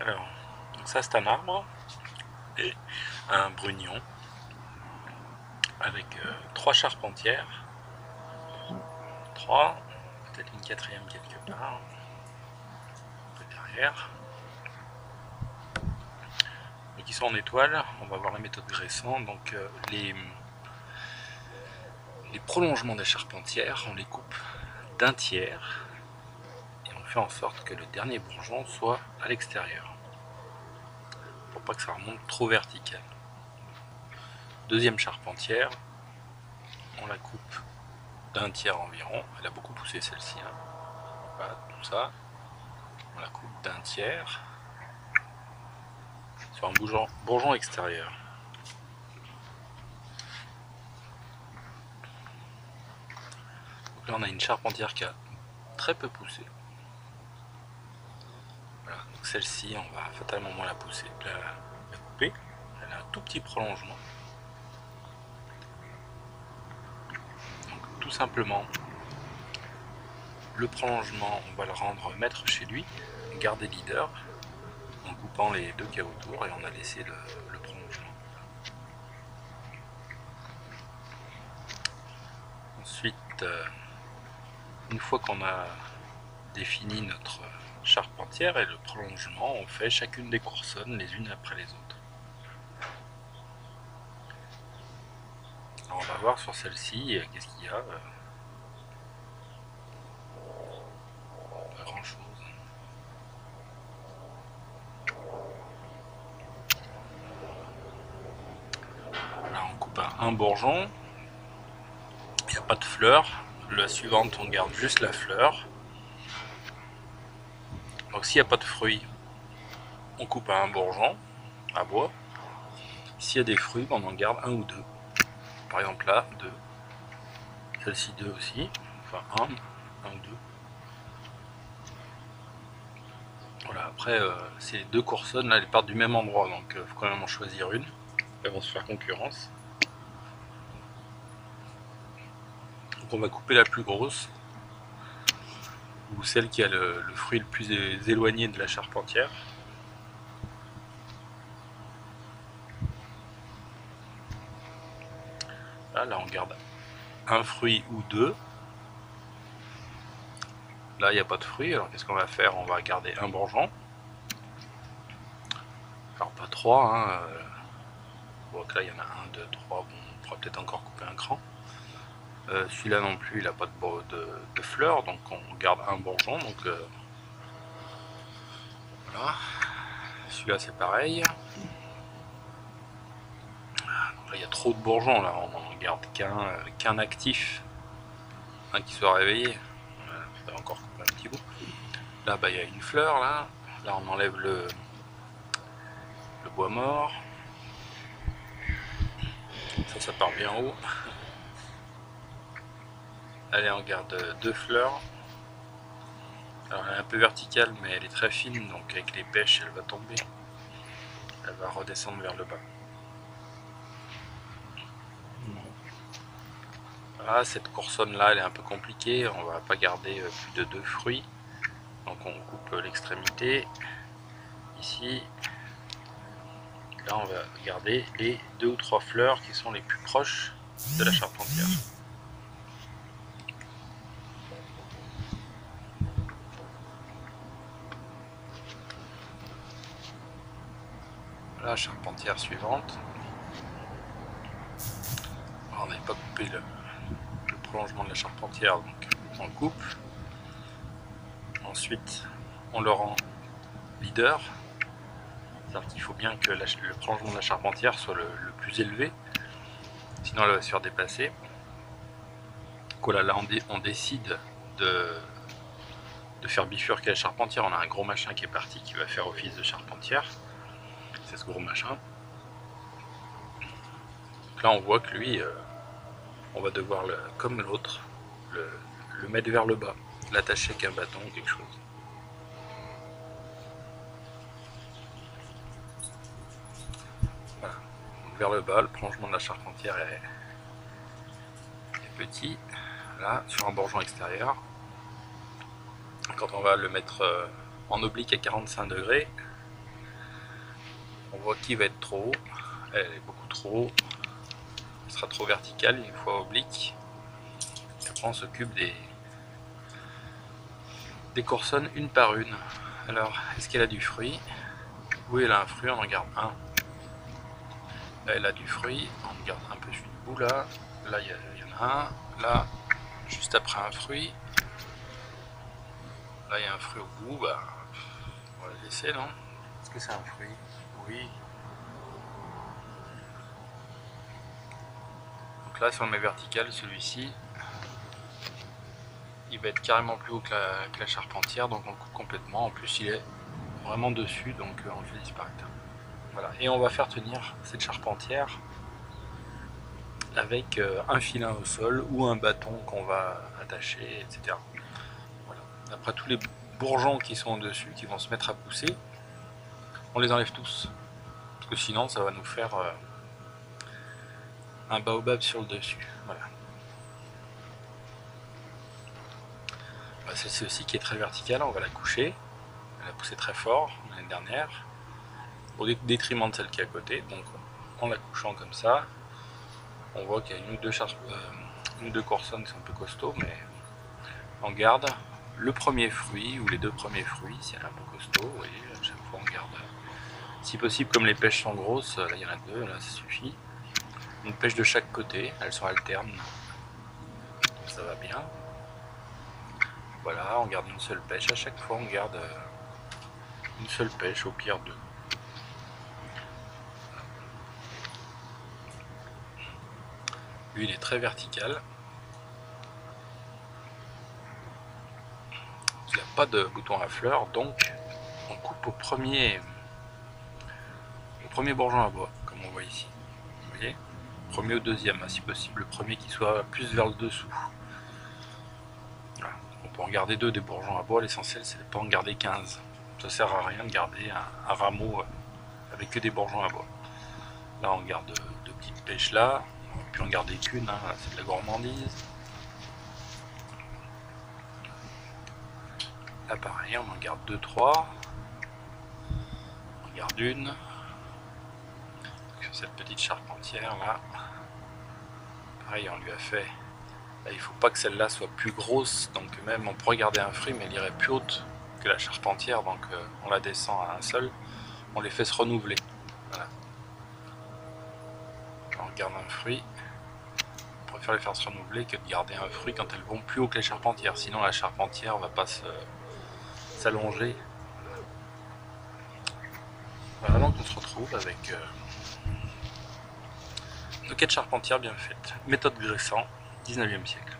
Alors, donc ça c'est un arbre et un brugnon avec 3 charpentières, 3, peut-être une quatrième quelque part, un peu derrière, et qui sont en étoile. On va voir la méthode graissant. Donc les prolongements des charpentières, on les coupe d'un tiers et on fait en sorte que le dernier bourgeon soit à l'extérieur pour pas que ça remonte trop vertical. Deuxième charpentière, on la coupe d'un tiers environ. Elle a beaucoup poussé celle-ci, hein. Voilà, tout ça, on la coupe d'un tiers sur un bourgeon extérieur. Donc là on a une charpentière qui a très peu poussé. Voilà, donc celle-ci on va fatalement moins la pousser, la couper. Elle a un tout petit prolongement. Donc tout simplement, le prolongement on va le rendre maître chez lui, garder leader en coupant les deux qu'il y a autour et on a laissé le prolongement. Ensuite, une fois qu'on a défini notre charpentière et le prolongement, on fait chacune des coursonnes les unes après les autres. Alors on va voir sur celle-ci, qu'est-ce qu'il y a. Pas grand chose. Là on coupe un bourgeon, il n'y a pas de fleur. La suivante on garde juste la fleur. Donc s'il n'y a pas de fruits, on coupe un bourgeon à bois. S'il y a des fruits, on en garde un ou deux. Par exemple là, deux. Celle-ci deux aussi. Enfin un ou deux. Voilà, après ces deux coursonnes là, elles partent du même endroit, donc il faut quand même en choisir une. Elles vont se faire concurrence. Donc on va couper la plus grosse, ou celle qui a le fruit le plus éloigné de la charpentière. Là on garde un fruit ou deux. Là il n'y a pas de fruit, alors qu'est-ce qu'on va faire? On va garder un bourgeon. Alors pas trois, hein. Donc là il y en a un, deux, trois, bon, on pourra peut-être encore couper un cran. Celui-là non plus, il n'a pas de fleurs, donc on garde un bourgeon. Donc voilà. Celui-là c'est pareil. Là, il y a trop de bourgeons, là on n'en garde qu'un actif, un qui soit réveillé. Voilà, on va encore couper un petit bout. Là il y a une fleur, là on enlève le bois mort. Ça part bien haut. Allez, on garde deux fleurs. Alors elle est un peu verticale, mais elle est très fine, donc avec les pêches elle va tomber. Elle va redescendre vers le bas. Voilà, cette coursonne là elle est un peu compliquée, on va pas garder plus de deux fruits. Donc on coupe l'extrémité ici. Là on va garder les deux ou trois fleurs qui sont les plus proches de la charpentière. La charpentière suivante. Alors, on n'avait pas coupé le prolongement de la charpentière, donc on le coupe. Ensuite on le rend leader. C'est-à-dire qu'il faut bien que le prolongement de la charpentière soit le plus élevé, sinon elle va se faire dépasser. Donc voilà, là on décide de faire bifurquer la charpentière. On a un gros machin qui est parti, qui va faire office de charpentière. C'est ce gros machin. Donc là on voit que lui, on va devoir, comme l'autre, le mettre vers le bas, l'attacher avec un bâton ou quelque chose. Voilà. Donc vers le bas, le prolongement de la charpentière est petit, là, sur un bourgeon extérieur. Quand on va le mettre en oblique à 45 degrés, On voit qu'il va être trop haut. Elle est beaucoup trop haut. Elle sera trop verticale une fois oblique. Et après on s'occupe des coursonnes une par une. Alors, est-ce qu'elle a du fruit? Oui, elle a un fruit, on en garde un. Là, elle a du fruit, on garde un peu du bout là. Là, il y en a un. Là, juste après un fruit. Là, il y a un fruit au bout. Bah, on va le laisser, non? Est-ce que c'est un fruit? Oui. Donc là, si on le met vertical, celui-ci, il va être carrément plus haut que la charpentière, donc on le coupe complètement. En plus, il est vraiment dessus, donc on le fait disparaître. Voilà. Et on va faire tenir cette charpentière avec un filin au sol ou un bâton qu'on va attacher, etc. Voilà. Après, tous les bourgeons qui sont au-dessus, qui vont se mettre à pousser, on les enlève tous. Parce que sinon, ça va nous faire un baobab sur le dessus. Voilà. Celle-ci aussi qui est très verticale, on va la coucher. Elle a poussé très fort l'année dernière, au détriment de celle qui est à côté. Donc en la couchant comme ça, on voit qu'il y a une ou deux coursonnes qui sont un peu costauds, mais on garde le premier fruit ou les deux premiers fruits si elle est un peu costaud. Vous voyez, à chaque fois on garde, si possible, comme les pêches sont grosses, là il y en a deux, là ça suffit. Une pêche de chaque côté, elles sont alternes, ça va bien. Voilà, on garde une seule pêche, à chaque fois on garde une seule pêche, au pire deux. Lui il est très vertical. Il n'a pas de bouton à fleurs, donc on coupe au premier bourgeon à bois, comme on voit ici. Vous voyez, premier ou deuxième, si possible, le premier qui soit plus vers le dessous. Voilà. On peut en garder deux des bourgeons à bois, l'essentiel c'est de ne pas en garder 15. Ça sert à rien de garder un rameau avec que des bourgeons à bois. Là on garde deux petites pêches là, on peut en garder qu'une, hein, c'est de la gourmandise. Là pareil, on en garde 2-3. On garde une. Sur cette petite charpentière là. Pareil, on lui a fait. Là, il ne faut pas que celle-là soit plus grosse, donc même on pourrait garder un fruit, mais elle irait plus haute que la charpentière, donc on la descend à un seul. On les fait se renouveler. Voilà. On garde un fruit. On préfère les faire se renouveler que de garder un fruit quand elles vont plus haut que les charpentières. Sinon la charpentière va pas s'allonger. Voilà, donc on se retrouve avec nos quêtes charpentières bien faites. Méthode Gressan, 19e siècle.